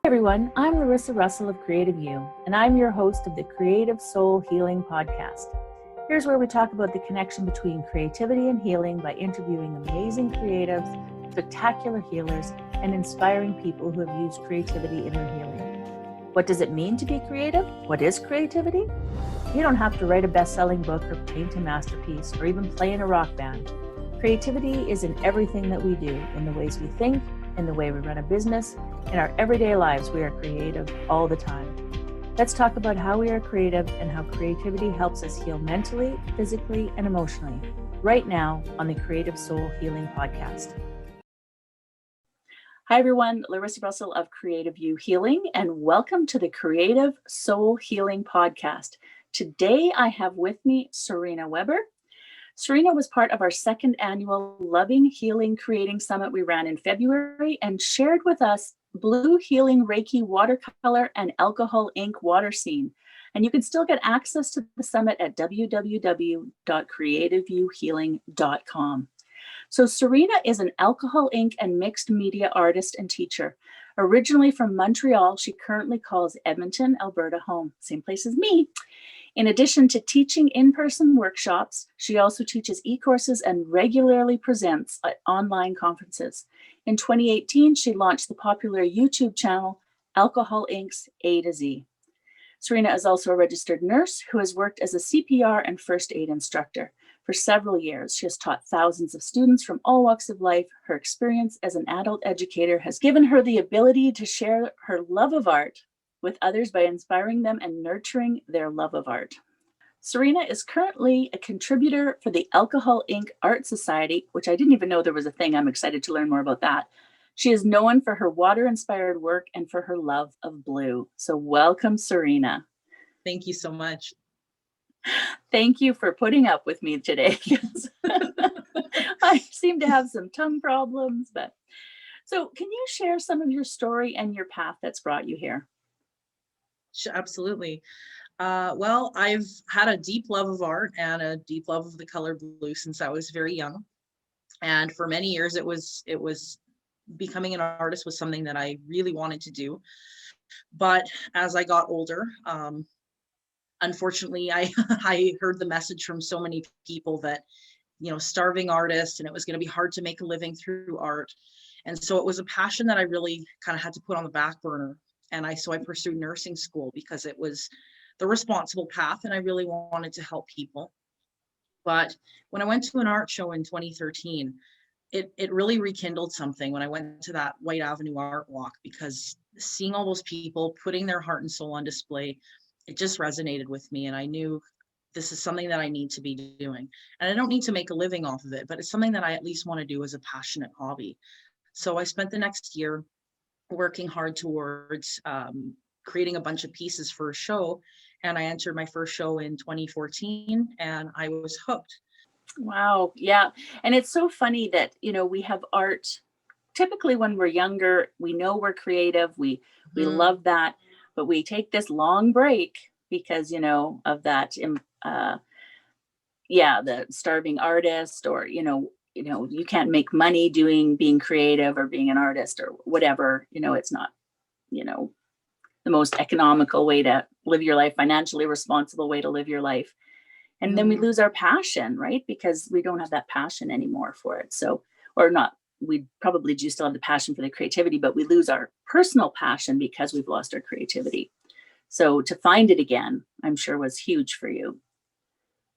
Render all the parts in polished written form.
everyone, I'm Larissa Russell of Creative You, and I'm your host of the Creative Soul Healing Podcast. Here's where we talk about the connection between creativity and healing by interviewing amazing creatives, spectacular healers, and inspiring people who have used creativity in their healing. What does it mean to be creative? What is creativity? You don't have to write a best-selling book or paint a masterpiece or even play in a rock band. Creativity is in everything that we do, in the ways we think, in the way we run a business. In our everyday lives, we are creative all the time. Let's talk about how we are creative and how creativity helps us heal mentally, physically, and emotionally, right now on the Creative Soul Healing Podcast. Hi, everyone. Larissa Russell of Creative You Healing, and welcome to the Creative Soul Healing Podcast. Today, I have with me Serena Weber. Serena was part of our second annual Loving, Healing, Creating Summit we ran in February and shared with us Blue Healing Reiki watercolor and alcohol ink water scene. And you can still get access to the summit at www.creativeviewhealing.com. So Serena is an alcohol ink and mixed media artist and teacher. Originally from Montreal, she currently calls Edmonton, Alberta home, same place as me. In addition to teaching in-person workshops, she also teaches e-courses and regularly presents at online conferences. In 2018, she launched the popular YouTube channel, Alcohol Inc.'s A to Z. Serena is also a registered nurse who has worked as a CPR and First Aid instructor. For several years, she has taught thousands of students from all walks of life. Her experience as an adult educator has given her the ability to share her love of art with others by inspiring them and nurturing their love of art. Serena is currently a contributor for the Alcohol Inc. Art Society, which I didn't even know there was a thing. I'm excited to learn more about that. She is known for her water-inspired work and for her love of blue. So welcome, Serena. Thank you so much. Thank you for putting up with me today. I seem to have some tongue problems, but so can you share some of your story and your path that's brought you here? Absolutely. Well, I've had a deep love of art and a deep love of the color blue since I was very young. And for many years, it was becoming an artist was something that I really wanted to do. But as I got older, unfortunately, I heard the message from so many people that, starving artists, and it was going to be hard to make a living through art. And so it was a passion that I really kind of had to put on the back burner. And so I pursued nursing school because it was the responsible path and I really wanted to help people. But when I went to an art show in 2013, it really rekindled something when I went to that White Avenue Art Walk, because seeing all those people putting their heart and soul on display, it just resonated with me. And I knew this is something that I need to be doing. And I don't need to make a living off of it, but it's something that I at least want to do as a passionate hobby. So I spent the next year working hard towards creating a bunch of pieces for a show. And I entered my first show in 2014 and I was hooked. Wow. Yeah. And it's so funny that, we have art typically when we're younger, we know we're creative. We love that, but we take this long break because, of that, the starving artist or, you can't make money being creative or being an artist or whatever, it's not, the most economical way to live your life, financially responsible way to live your life. And then we lose our passion, right? Because we don't have that passion anymore for it. So, or not, we probably do still have the passion for the creativity, but we lose our personal passion because we've lost our creativity. So to find it again, I'm sure was huge for you.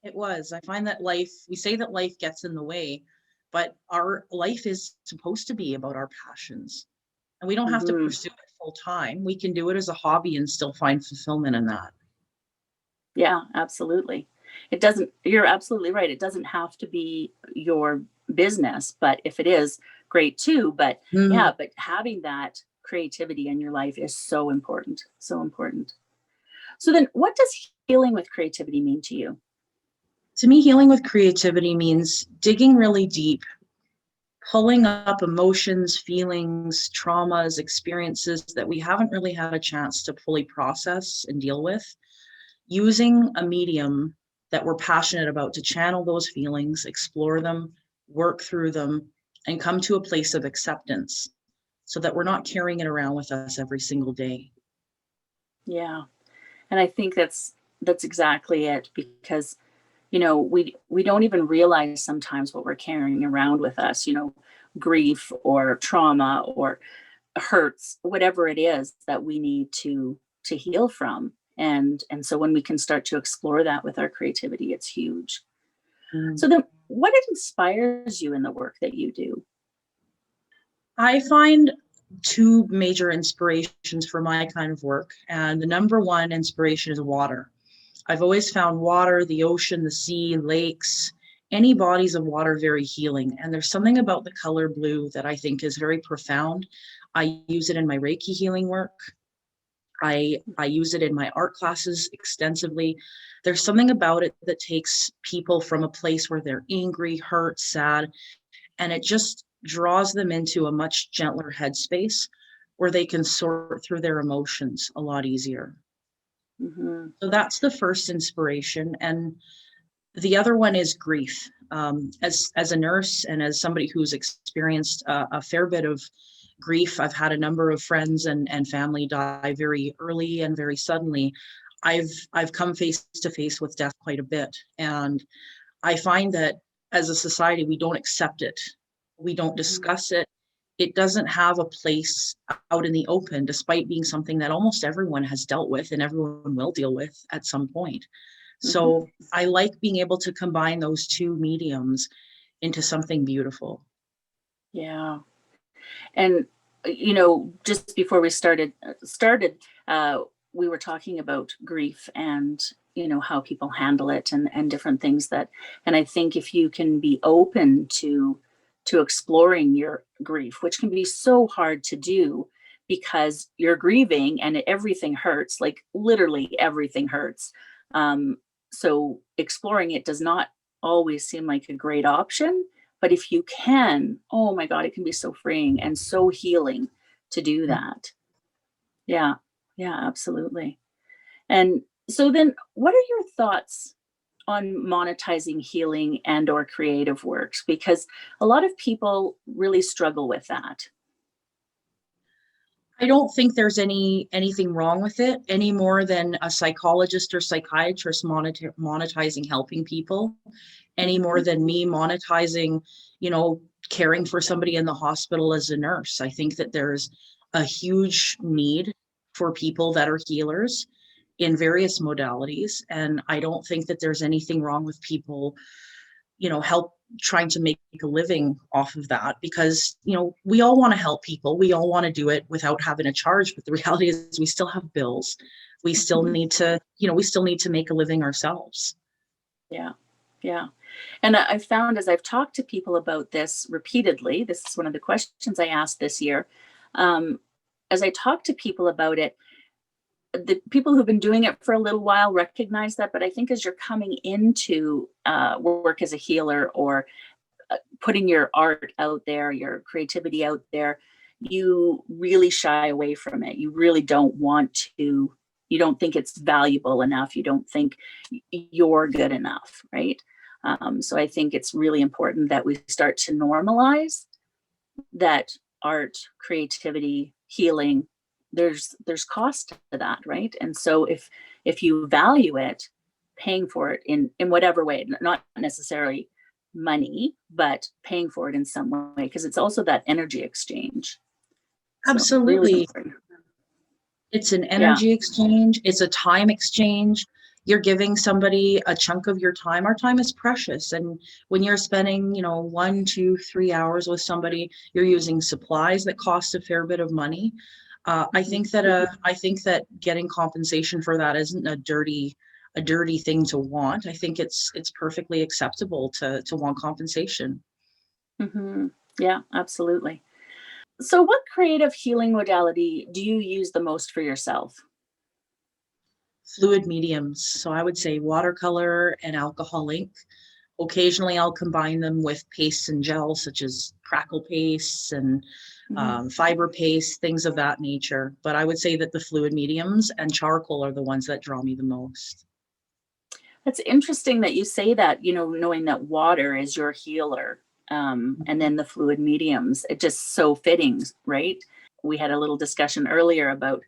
It was. I find that we say that life gets in the way, but our life is supposed to be about our passions. And we don't have to pursue it full time. We can do it as a hobby and still find fulfillment in that. Yeah, absolutely. It doesn't, you're absolutely right. It doesn't have to be your business, but if it is, great too. But but having that creativity in your life is so important. So important. So then what does healing with creativity mean to you? To me, healing with creativity means digging really deep, pulling up emotions, feelings, traumas, experiences that we haven't really had a chance to fully process and deal with, using a medium that we're passionate about to channel those feelings, explore them, work through them, and come to a place of acceptance. so that we're not carrying it around with us every single day. Yeah. And I think that's exactly it, because we don't even realize sometimes what we're carrying around with us, grief or trauma or hurts, whatever it is that we need to heal from. And so when we can start to explore that with our creativity, it's huge. Mm. So then what inspires you in the work that you do? I find two major inspirations for my kind of work, and the number one inspiration is water. I've always found water, the ocean, the sea, lakes, any bodies of water very healing. And there's something about the color blue that I think is very profound. I use it in my Reiki healing work. I use it in my art classes extensively. There's something about it that takes people from a place where they're angry, hurt, sad, and it just draws them into a much gentler headspace where they can sort through their emotions a lot easier. Mm-hmm. So that's the first inspiration. And the other one is grief. As a nurse and as somebody who's experienced a fair bit of grief, I've had a number of friends and family die very early and very suddenly. I've come face to face with death quite a bit, and I find that as a society we don't accept it, we don't discuss it. It doesn't have a place out in the open, despite being something that almost everyone has dealt with and everyone will deal with at some point. So I like being able to combine those two mediums into something beautiful. Yeah. And just before we started, we were talking about grief and how people handle it and different things and I think if you can be open to exploring your grief, which can be so hard to do because you're grieving and everything hurts, like literally everything hurts. Um, so exploring it does not always seem like a great option, but if you can, oh my God, it can be so freeing and so healing to do that. Yeah. Yeah, absolutely. And so then what are your thoughts on monetizing healing and or creative works? Because a lot of people really struggle with that. I don't think there's anything wrong with it any more than a psychologist or psychiatrist monetizing helping people, any more than me monetizing, caring for somebody in the hospital as a nurse. I think that there's a huge need for people that are healers in various modalities. And I don't think that there's anything wrong with people, help trying to make a living off of that, because we all want to help people, we all want to do it without having a charge, but the reality is we still have bills, we still need to make a living ourselves. Yeah. Yeah. And I've found as I've talked to people about this repeatedly, this is one of the questions I asked this year. Um, as I talk to people about it, the people who've been doing it for a little while recognize that, but I think as you're coming into work as a healer or putting your art out there, your creativity out there, you really shy away from it. You really don't want to, you don't think it's valuable enough. You don't think you're good enough, right? So I think it's really important that we start to normalize that art, creativity, healing, there's cost to that, right? And so if you value it, paying for it in whatever way, not necessarily money, but paying for it in some way, because it's also that energy exchange. So really Absolutely. important. It's an Yeah. energy exchange, it's a time exchange. You're giving somebody a chunk of your time. Our time is precious. And when you're spending, 1, 2, 3 hours with somebody, you're using supplies that cost a fair bit of money. I think that getting compensation for that isn't a dirty thing to want. I think it's perfectly acceptable to want compensation. Mm-hmm. Yeah, absolutely. So what creative healing modality do you use the most for yourself? Fluid mediums. So I would say watercolor and alcohol ink. Occasionally I'll combine them with pastes and gels such as crackle pastes and Mhm. fiber paste, things of that nature. But I would say that the fluid mediums and charcoal are the ones that draw me the most. That's interesting that you say that, knowing that water is your healer, and then the fluid mediums, it just so fitting, right? we had a little discussion earlier about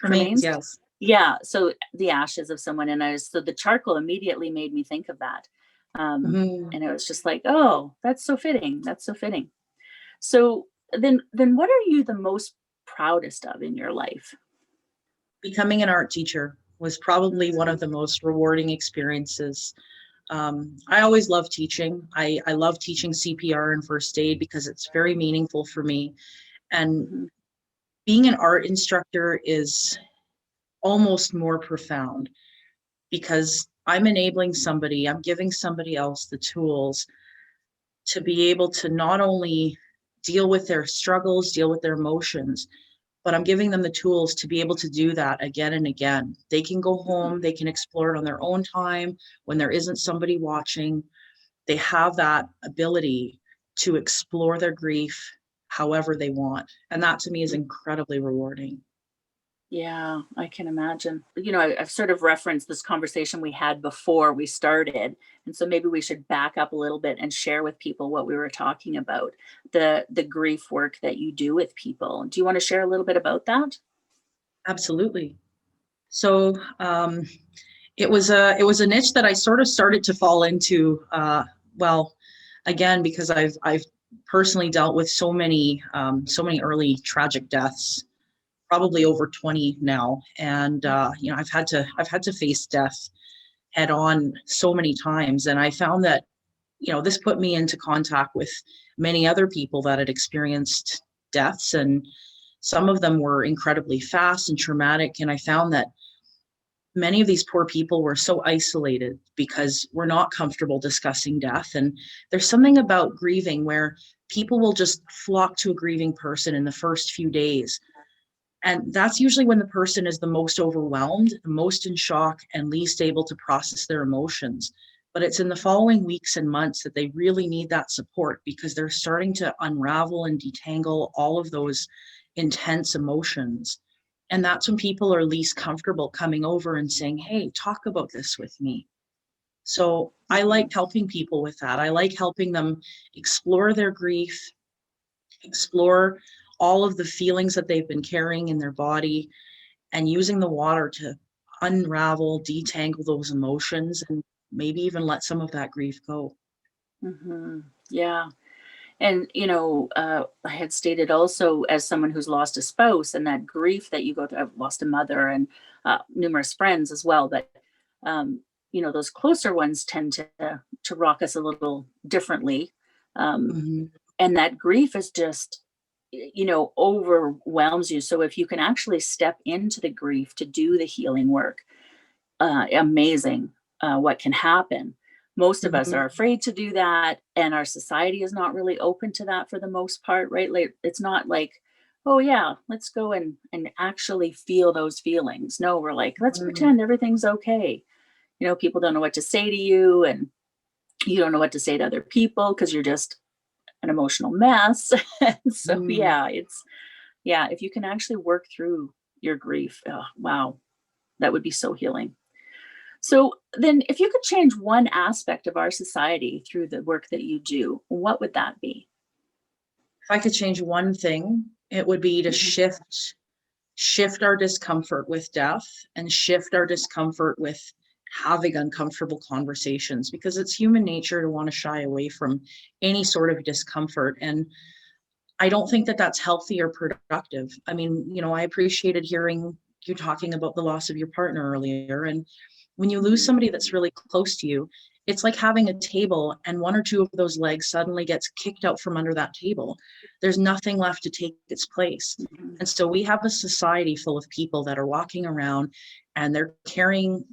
Remains, cremains. yes. Yeah, so the ashes of someone, and so the charcoal immediately made me think of that. Mhm. And it was just like, oh, that's so fitting. That's so fitting. So then what are you the most proudest of in your life? Becoming an art teacher was probably one of Mhm, the most rewarding experiences. I always love teaching. I love teaching CPR and First Aid because it's very meaningful for me. And mhm, being an art instructor is almost more profound because I'm enabling somebody, I'm giving somebody else the tools to be able to not only deal with their struggles, deal with their emotions, but I'm giving them the tools to be able to do that again and again. They can go mhm. home, they can explore it on their own time when there isn't somebody watching. They have that ability to explore their grief however they want. And that to me is incredibly rewarding. Yeah, I can imagine. I've sort of referenced this conversation we had before we started, and so maybe we should back up a little bit and share with people what we were talking about, the grief work that you do with people. Do you want to share a little bit about that? Absolutely. So it was a niche that I sort of started to fall into. Well, again, because I've personally dealt with so many early tragic deaths, probably over 20 now, and I've had to face death head on so many times, and I found that this put me into contact with many other people that had experienced deaths, and some of them were incredibly fast and traumatic, and I found that many of these poor people were so isolated because we're not comfortable discussing death. And there's something about grieving where people will just flock to a grieving person in the first few days. And that's usually when the person is the most overwhelmed, the most in shock, and least able to process their emotions. But it's in the following weeks and months that they really need that support because they're starting to unravel and detangle all of those intense emotions. And that's when people are least comfortable coming over and saying, hey, talk about this with me. So I Mhm, like helping people with that. I like helping them explore their grief, explore all of the feelings that they've been carrying in their body, and using the water to unravel, detangle those emotions, and maybe even let some of that grief go. mhm. Yeah. And, I had stated also as someone who's lost a spouse and that grief that you go through, I've lost a mother and numerous friends as well, but, those closer ones tend to rock us a little differently. Um, Mhm. and that grief is just, overwhelms you. So if you can actually step into the grief to do the healing work, amazing what can happen. Most of us are Mhm. afraid to do that, and our society is not really open to that for the most part, right? Like it's not like, oh yeah, let's go and actually feel those feelings. No, we're like, let's Mhm. pretend everything's okay. People don't know what to say to you, and you don't know what to say to other people because you're just an emotional mess. And so Mhm. yeah, if you can actually work through your grief, oh, wow, that would be so healing. So then, if you could change one aspect of our society through the work that you do, what would that be? If I could change one thing, it would be to Mhm, shift our discomfort with death and shift our discomfort with having uncomfortable conversations because it's human nature to want to shy away from any sort of discomfort. And I don't think that that's healthy or productive. I mean, I appreciated hearing you talking about the loss of your partner earlier. And when you lose mhm, somebody that's really close to you, it's like having a table and one or two of those legs suddenly gets kicked out from under that table. There's nothing left to take its place. mhm, And so we have a society full of people that are walking around and they're carrying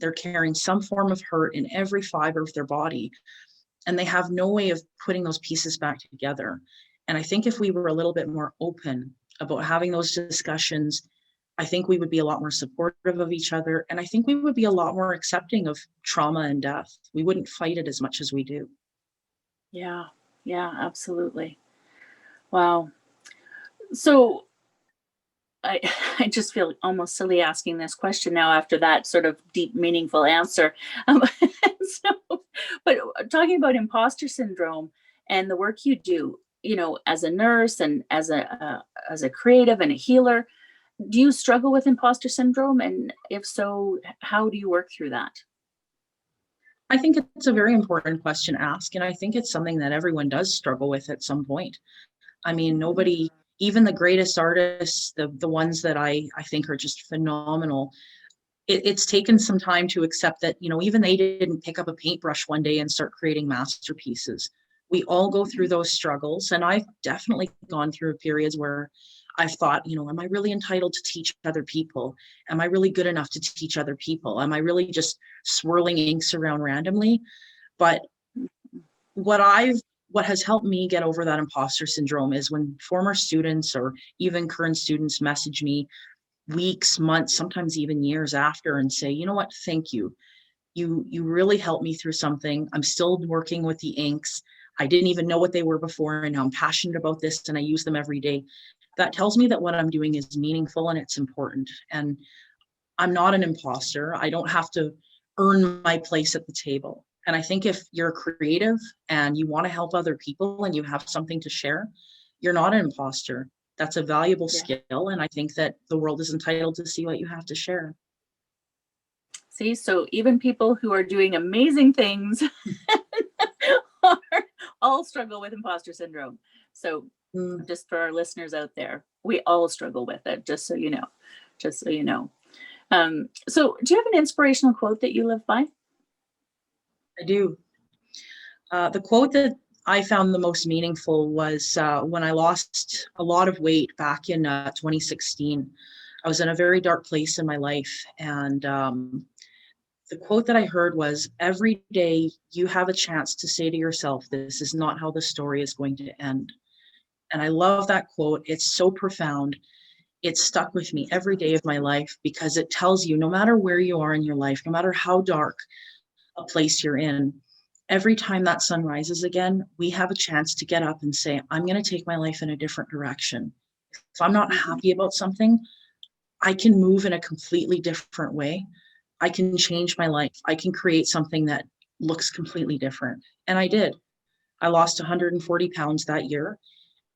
some form of hurt in every fiber of their body, and they have no way of putting those pieces back together. And I think if we were a little bit more open about having those discussions, I think we would be a lot more supportive of each other. And I think we would be a lot more accepting of trauma and death. We wouldn't fight it as much as we do. yeah, yeah, absolutely. Wow. So I I just feel almost silly asking this question now after that sort of deep, meaningful answer. So, but talking about imposter syndrome and the work you do, as a nurse and as a creative and a healer, do you struggle with imposter syndrome? And if so, how do you work through that? I think it's a very important question to ask, and I think it's something that everyone does struggle with at some point. I mean, nobody, even the greatest artists, the ones that I think are just phenomenal, it's taken some time to accept that, even they didn't pick up a paintbrush one day and start creating masterpieces. We all go through those struggles, and I've definitely gone through periods where I've thought, am I really entitled to teach other people? Am I really good enough to teach other people? Am I really just swirling inks around randomly? But what has helped me get over that imposter syndrome is when former students or even current students message me weeks, months, sometimes even years after and say, you know what, thank you. You really helped me through something. I'm still working with the inks. I didn't even know what they were before, and now I'm passionate about this and I use them every day. That tells me that what I'm doing is meaningful and it's important. And I'm not an imposter. I don't have to earn my place at the table. And I think if you're creative and you want to help other people and you have something to share, you're not an imposter. That's a valuable skill. And I think that the world is entitled to see what you have to share. See, so even people who are doing amazing things all struggle with imposter syndrome. So just for our listeners out there, we all struggle with it, just so you know. So do you have an inspirational quote that you live by? I do. The quote that I found the most meaningful was when I lost a lot of weight back in 2016. I was in a very dark place in my life, and the quote that I heard was, every day you have a chance to say to yourself, this is not how the story is going to end. And I love that quote. It's so profound. It's stuck with me every day of my life because it tells you, no matter where you are in your life, no matter how dark a place you're in, every time that sun rises again, we have a chance to get up and say, I'm going to take my life in a different direction. If I'm not happy about something, I can move in a completely different way. I can change my life. I can create something that looks completely different. And I did. I lost 140 pounds that year,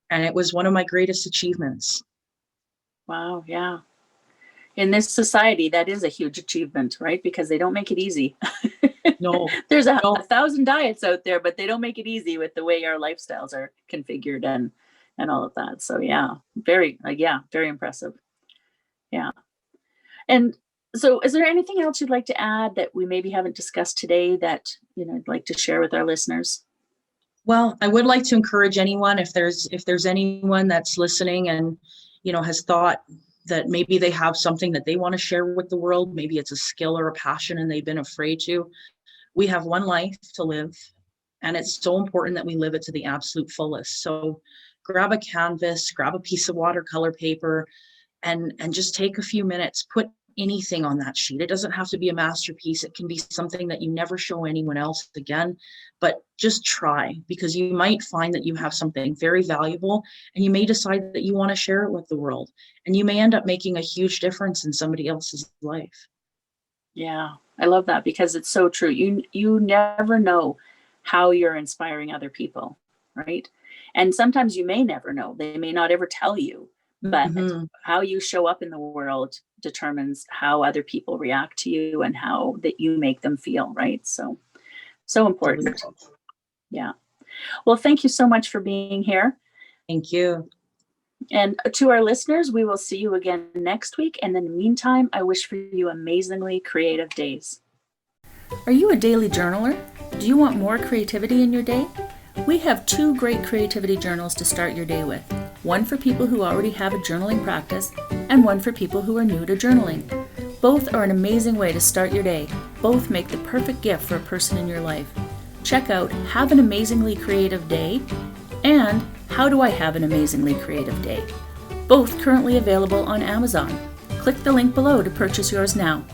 and it was one of my greatest achievements. Wow, yeah. In this society, that is a huge achievement, right? Because they don't make it easy. No. There's a 1,000 diets out there, but they don't make it easy with the way our lifestyles are configured and all of that. So yeah, very impressive. Yeah. And so is there anything else you'd like to add that we maybe haven't discussed today that, I'd like to share with our listeners? Well, I would like to encourage anyone, if there's anyone that's listening and, has thought that maybe they have something that they want to share with the world, maybe it's a skill or a passion and they've been afraid to. We have one life to live, and it's so important that we live it to the absolute fullest. So grab a canvas, grab a piece of watercolor paper, and just take a few minutes, put anything on that sheet. It doesn't have to be a masterpiece. It can be something that you never show anyone else again, but just try, because you might find that you have something very valuable and you may decide that you want to share it with the world, and you may end up making a huge difference in somebody else's life. Yeah, I love that, because it's so true. You never know how you're inspiring other people, right? And sometimes you may never know. They may not ever tell you, but how you show up in the world determines how other people react to you and how that you make them feel, right? So important. Yeah. Well, thank you so much for being here. Thank you. And to our listeners, we will see you again next week. And in the meantime, I wish for you amazingly creative days. Are you a daily journaler? Do you want more creativity in your day? We have 2 great creativity journals to start your day with. One for people who already have a journaling practice, and one for people who are new to journaling. Both are an amazing way to start your day. Both make the perfect gift for a person in your life. Check out Have an Amazingly Creative Day and How Do I Have an Amazingly Creative Day? Both currently available on Amazon. Click the link below to purchase yours now.